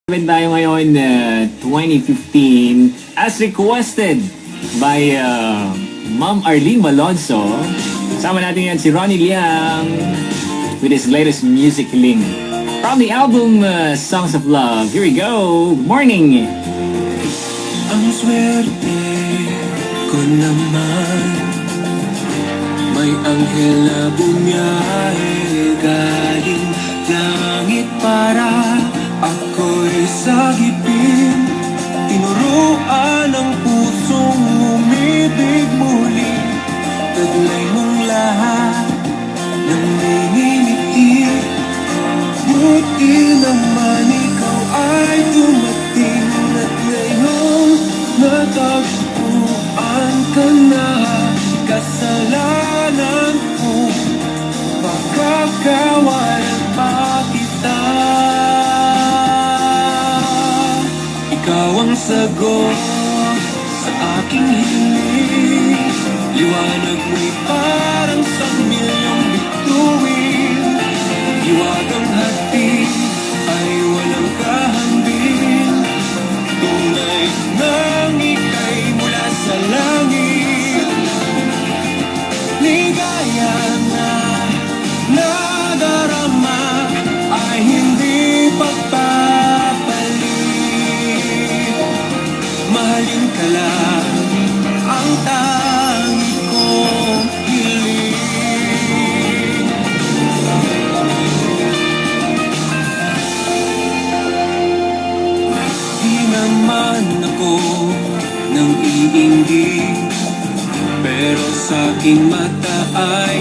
Tayo ngayon, 2015, as requested by Ma'am Arlene Malonzo. Sama natin yan si Ronnie Liang with his latest music link from the album Songs of Love. Here we go. Good morning. Ang swerte ko naman, may anghel na bumiyahe galing langit para ako'y sagipin. Tinuruan ang pusong umibig muli. Taglay mong lahat ng ngingiti. Buti naman ikaw ay dumating, at ngayong natagpuan ka na. Kasalanan ko, pagkakawalan pa kita. Ikaw ang sagot sa aking hiling. Liwanag mo'y parang sa milyong bituin. Hiwagang hati ay walang kahambing. Tunay nang ika'y mula sa langit. Ligaya na nadarama ay hindi pagpapalit. Mahalin ka lang ang tangi kong hiling. Di naman ako nang iinggit, pero sa aking mata ay